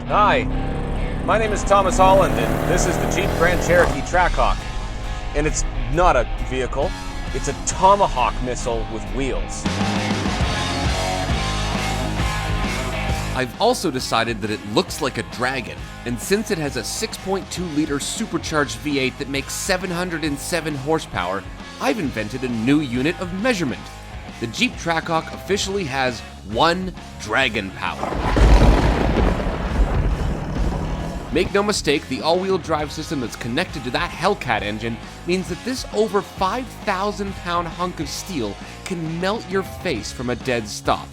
Hi, my name is Thomas Holland, and this is the Jeep Grand Cherokee Trackhawk. And it's not a vehicle, it's a Tomahawk missile with wheels. I've also decided that it looks like a dragon, and since it has a 6.2-liter supercharged V8 that makes 707 horsepower, I've invented a new unit of measurement. The Jeep Trackhawk officially has 1 dragon power. Make no mistake, the all-wheel drive system that's connected to that Hellcat engine means that this over 5,000-pound hunk of steel can melt your face from a dead stop.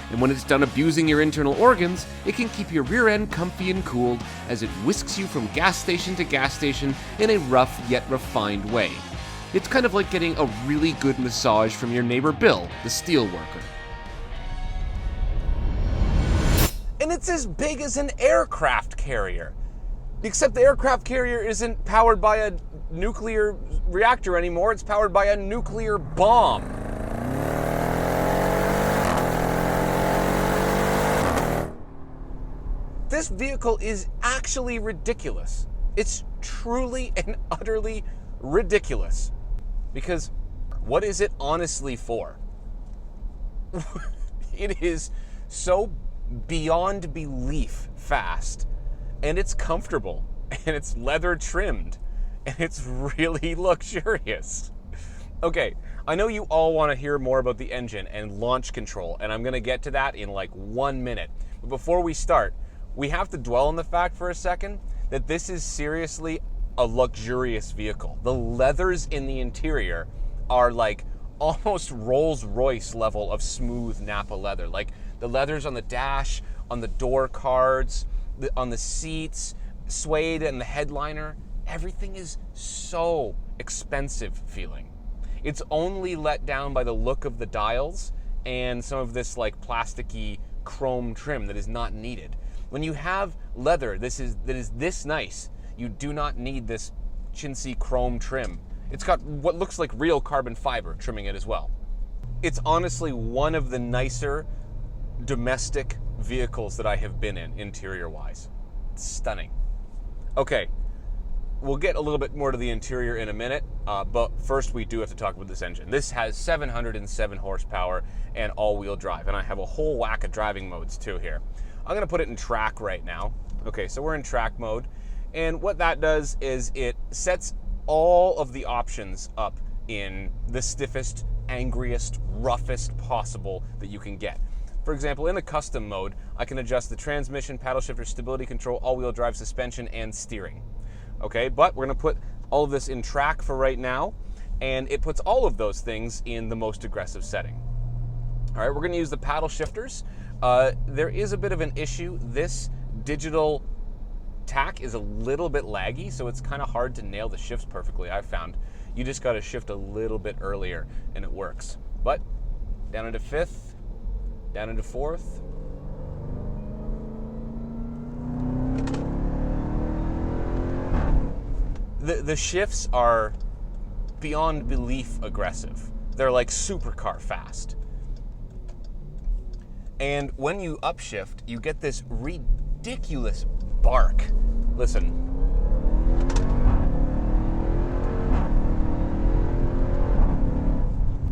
And when it's done abusing your internal organs, it can keep your rear end comfy and cooled as it whisks you from gas station to gas station in a rough yet refined way. It's kind of like getting a really good massage from your neighbor Bill, the steel worker. And it's as big as an aircraft carrier. Except the aircraft carrier isn't powered by a nuclear reactor anymore, it's powered by a nuclear bomb. This vehicle is actually ridiculous. It's truly and utterly ridiculous. Because what is it honestly for? It is so beyond belief fast, and it's comfortable, and it's leather trimmed, and it's really luxurious. Okay, I know you all want to hear more about the engine and launch control, and I'm going to get to that in like 1 minute. But before we start, we have to dwell on the fact for a second that this is seriously a luxurious vehicle. The leathers in the interior are like almost Rolls-Royce level of smooth Napa leather. Like the leathers on the dash, on the door cards, on the seats, suede and the headliner, everything is so expensive feeling. It's only let down by the look of the dials and some of this like plasticky chrome trim that is not needed. When you have leather that is this nice, you do not need this chintzy chrome trim. It's got what looks like real carbon fiber trimming it as well. It's honestly one of the nicer domestic vehicles that I have been in, interior-wise. It's stunning. Okay, we'll get a little bit more to the interior in a minute, but first we do have to talk about this engine. This has 707 horsepower and all-wheel drive, and I have a whole whack of driving modes too here. I'm gonna put it in track right now. Okay, so we're in track mode, and what that does is it sets all of the options up in the stiffest, angriest, roughest possible that you can get. For example, in the custom mode, I can adjust the transmission, paddle shifter, stability control, all-wheel drive, suspension, and steering. Okay, but we're gonna put all of this in track for right now, and it puts all of those things in the most aggressive setting. All right, we're gonna use the paddle shifters. There is a bit of an issue. This digital tack is a little bit laggy, so it's kind of hard to nail the shifts perfectly, I've found. You just got to shift a little bit earlier and it works. But down into 5th, down into 4th. The shifts are beyond belief aggressive. They're like supercar fast. And when you upshift, you get this ridiculous bark. Listen.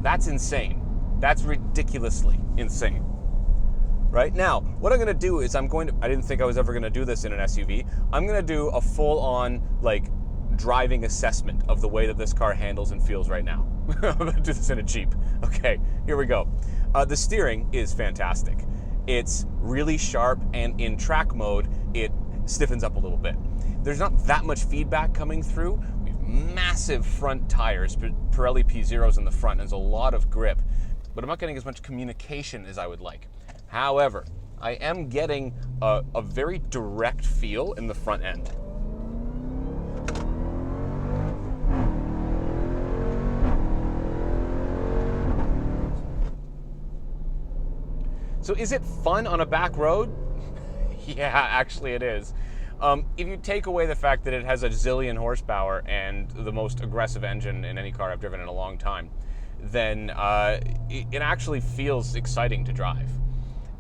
That's insane. That's ridiculously insane. Right now, what I'm gonna do is I didn't think I was ever gonna do this in an SUV. I'm gonna do a full-on like driving assessment of the way that this car handles and feels right now. I'm gonna do this in a Jeep. Okay, here we go. The steering is fantastic. It's really sharp, and in track mode, it stiffens up a little bit. There's not that much feedback coming through. We have massive front tires, Pirelli P0s in the front, and there's a lot of grip, but I'm not getting as much communication as I would like. However, I am getting a very direct feel in the front end. So is it fun on a back road? Yeah, actually it is. If you take away the fact that it has a zillion horsepower and the most aggressive engine in any car I've driven in a long time, then it actually feels exciting to drive.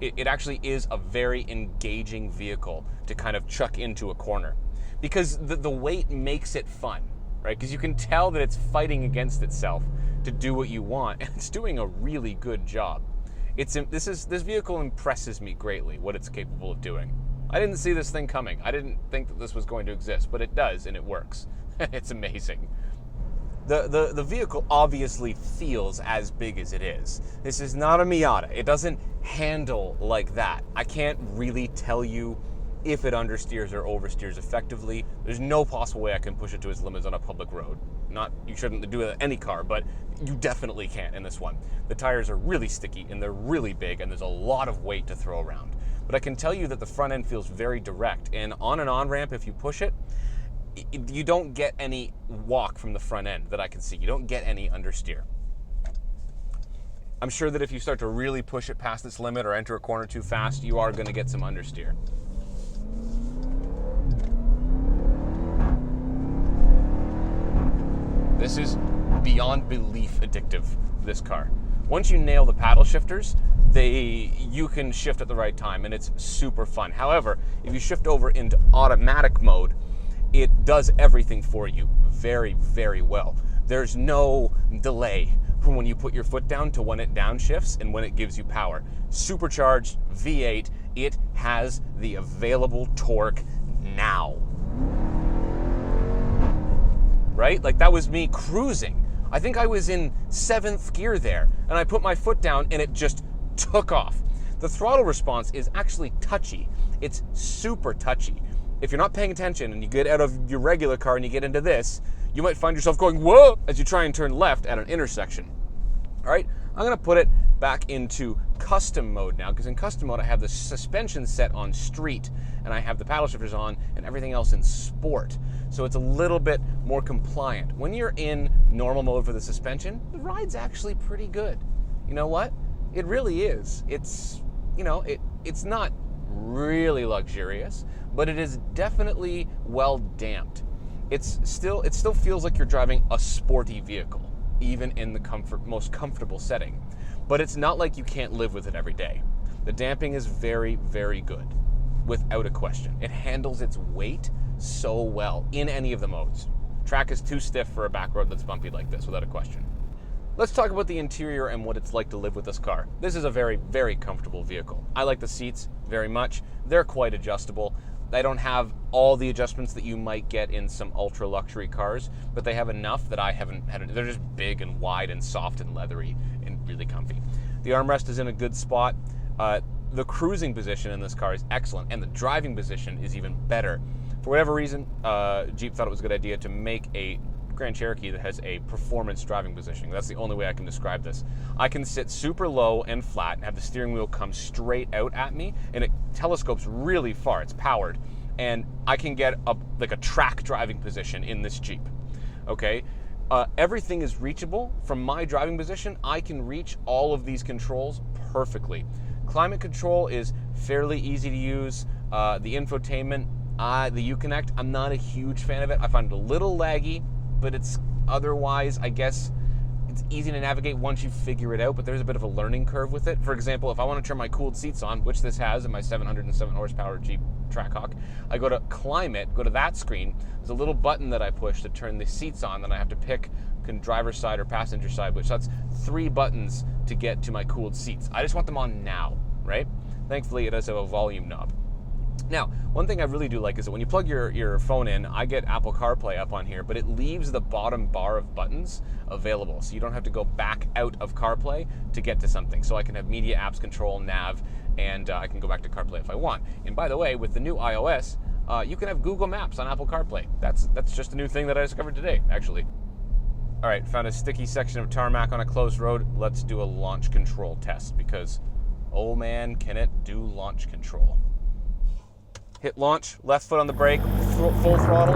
It actually is a very engaging vehicle to kind of chuck into a corner, because the weight makes it fun, right? Because you can tell that it's fighting against itself to do what you want, and it's doing a really good job. This vehicle impresses me greatly, what it's capable of doing. I didn't see this thing coming. I didn't think that this was going to exist, but it does, and it works. It's amazing. The vehicle obviously feels as big as it is. This is not a Miata. It doesn't handle like that. I can't really tell you if it understeers or oversteers effectively. There's no possible way I can push it to its limits on a public road. You shouldn't do it with any car, but you definitely can't in this one. The tires are really sticky and they're really big, and there's a lot of weight to throw around. But I can tell you that the front end feels very direct, and on an on-ramp, if you push it, you don't get any walk from the front end that I can see. You don't get any understeer. I'm sure that if you start to really push it past its limit or enter a corner too fast, you are going to get some understeer. This is beyond belief addictive, this car. Once you nail the paddle shifters, you can shift at the right time, and it's super fun. However, if you shift over into automatic mode, it does everything for you very, very well. There's no delay from when you put your foot down to when it downshifts and when it gives you power. Supercharged V8, it has the available torque now. Right? Like, that was me cruising. I think I was in 7th gear there, and I put my foot down and it just took off. The throttle response is actually touchy. It's super touchy. If you're not paying attention and you get out of your regular car and you get into this, you might find yourself going, whoa, as you try and turn left at an intersection. All right, I'm gonna put it back into custom mode now, because in custom mode I have the suspension set on street and I have the paddle shifters on and everything else in sport. So it's a little bit more compliant. When you're in normal mode for the suspension, the ride's actually pretty good. You know what? It really is. It's not really luxurious, but it is definitely well damped. It still feels like you're driving a sporty vehicle, even in the most comfortable setting. But it's not like you can't live with it every day. The damping is very, very good, without a question. It handles its weight so well in any of the modes. Track is too stiff for a back road that's bumpy like this, without a question. Let's talk about the interior and what it's like to live with this car. This is a very, very comfortable vehicle. I like the seats very much. They're quite adjustable. They don't have all the adjustments that you might get in some ultra luxury cars, but they have enough that I haven't had. They're just big and wide and soft and leathery and really comfy. The armrest is in a good spot. The cruising position in this car is excellent, and the driving position is even better. For whatever reason, Jeep thought it was a good idea to make a Grand Cherokee that has a performance driving positioning. That's the only way I can describe this. I can sit super low and flat and have the steering wheel come straight out at me, and it telescopes really far. It's powered, and I can get like a track driving position in this Jeep. Okay, everything is reachable from my driving position. I can reach all of these controls perfectly. Climate control is fairly easy to use. The infotainment, the Uconnect, I'm not a huge fan of it. I find it a little laggy, but it's otherwise, I guess, it's easy to navigate once you figure it out, but there's a bit of a learning curve with it. For example, if I want to turn my cooled seats on, which this has in my 707 horsepower Jeep Trackhawk, I go to climate, go to that screen. There's a little button that I push to turn the seats on, then I have to pick driver's side or passenger side, which that's 3 buttons to get to my cooled seats. I just want them on now, right? Thankfully, it does have a volume knob. Now, one thing I really do like is that when you plug your phone in, I get Apple CarPlay up on here, but it leaves the bottom bar of buttons available, so you don't have to go back out of CarPlay to get to something. So I can have media, apps, control, nav, and I can go back to CarPlay if I want. And by the way, with the new iOS, you can have Google Maps on Apple CarPlay. That's just a new thing that I discovered today, actually. All right, found a sticky section of tarmac on a closed road. Let's do a launch control test, because, oh man, can it do launch control. Hit launch, left foot on the brake, full throttle.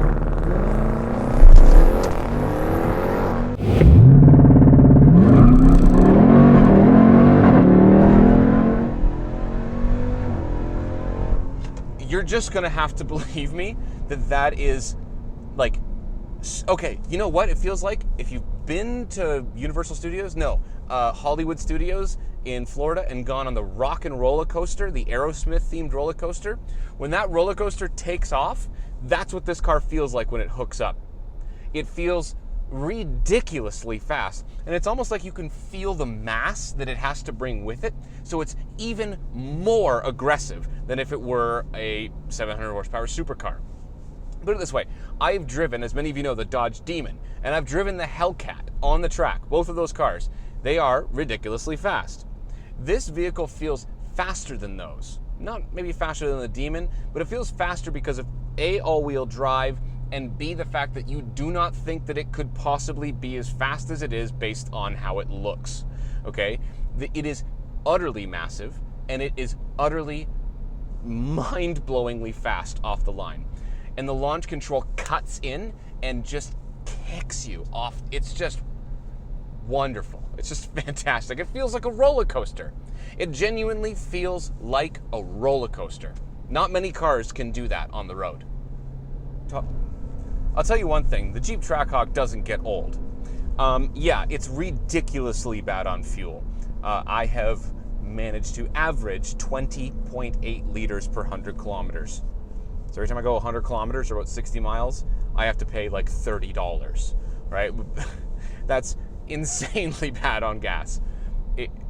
You're just gonna have to believe me that is like, okay, you know what it feels like? If you've been to Universal Studios, no, Hollywood Studios in Florida and gone on the Rock and Roller Coaster, the Aerosmith themed roller coaster, when that roller coaster takes off, that's what this car feels like when it hooks up. It feels ridiculously fast, and it's almost like you can feel the mass that it has to bring with it, so it's even more aggressive than if it were a 700 horsepower supercar. Put it this way, I've driven, as many of you know, the Dodge Demon, and I've driven the Hellcat on the track, both of those cars. They are ridiculously fast. This vehicle feels faster than those. Not maybe faster than the Demon, but it feels faster because of A, all-wheel drive, and B, the fact that you do not think that it could possibly be as fast as it is based on how it looks, okay? It is utterly massive, and it is utterly mind-blowingly fast off the line. And the launch control cuts in and just kicks you off. It's just wonderful. It's just fantastic. It feels like a roller coaster. It genuinely feels like a roller coaster. Not many cars can do that on the road. I'll tell you one thing, the Jeep Trackhawk doesn't get old. Yeah, it's ridiculously bad on fuel. I have managed to average 20.8 liters per 100 kilometers. So every time I go 100 kilometers or about 60 miles, I have to pay like $30, right? That's insanely bad on gas.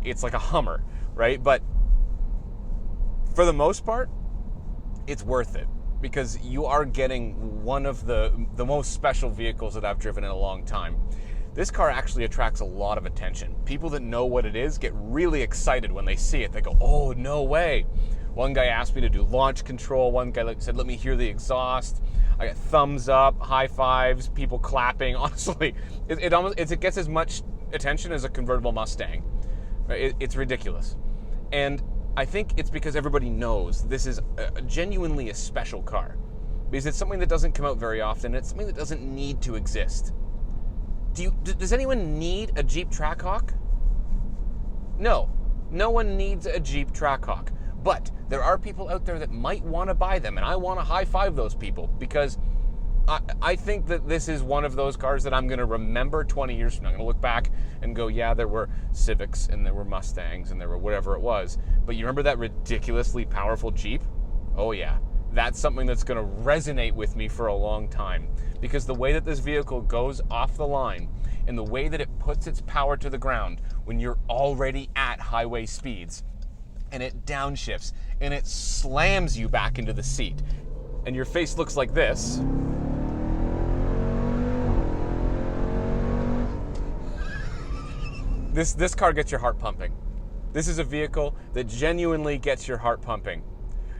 It's like a Hummer, right? But for the most part, it's worth it because you are getting one of the most special vehicles that I've driven in a long time. This car actually attracts a lot of attention. People that know what it is get really excited when they see it. They go, oh, no way. One guy asked me to do launch control. One guy said, let me hear the exhaust. I got thumbs up, high fives, people clapping. Honestly, it gets as much attention as a convertible Mustang. It's ridiculous. And I think it's because everybody knows this is genuinely a special car. Because it's something that doesn't come out very often. It's something that doesn't need to exist. Does anyone need a Jeep Trackhawk? No. No one needs a Jeep Trackhawk. But there are people out there that might want to buy them, and I want to high-five those people because I think that this is one of those cars that I'm going to remember 20 years from now. I'm going to look back and go, yeah, there were Civics and there were Mustangs and there were whatever it was. But you remember that ridiculously powerful Jeep? Oh, yeah. That's something that's going to resonate with me for a long time because the way that this vehicle goes off the line and the way that it puts its power to the ground when you're already at highway speeds, and it downshifts, and it slams you back into the seat. And your face looks like this. This car gets your heart pumping. This is a vehicle that genuinely gets your heart pumping.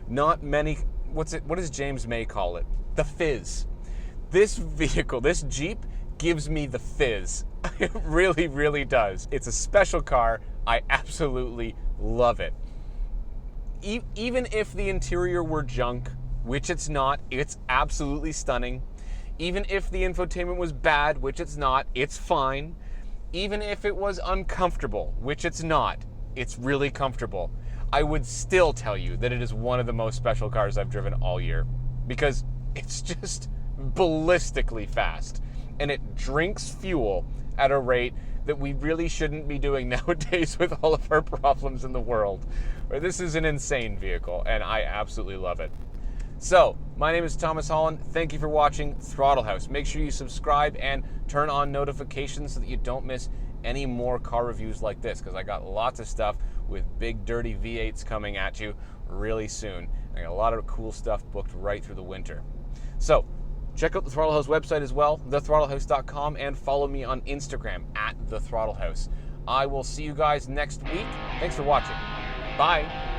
Not many, what does James May call it? The fizz. This vehicle, this Jeep, gives me the fizz. It really, really does. It's a special car. I absolutely love it. Even if the interior were junk, which it's not, it's absolutely stunning. Even if the infotainment was bad, which it's not, it's fine. Even if it was uncomfortable, which it's not, it's really comfortable. I would still tell you that it is one of the most special cars I've driven all year because it's just ballistically fast and it drinks fuel at a rate that we really shouldn't be doing nowadays with all of our problems in the world. This is an insane vehicle, and I absolutely love it. So, my name is Thomas Holland. Thank you for watching Throttle House. Make sure you subscribe and turn on notifications so that you don't miss any more car reviews like this, because I got lots of stuff with big, dirty V8s coming at you really soon. I got a lot of cool stuff booked right through the winter. So, check out the Throttle House website as well, thethrottlehouse.com, and follow me on Instagram @thethrottlehouse. I will see you guys next week. Thanks for watching. Bye.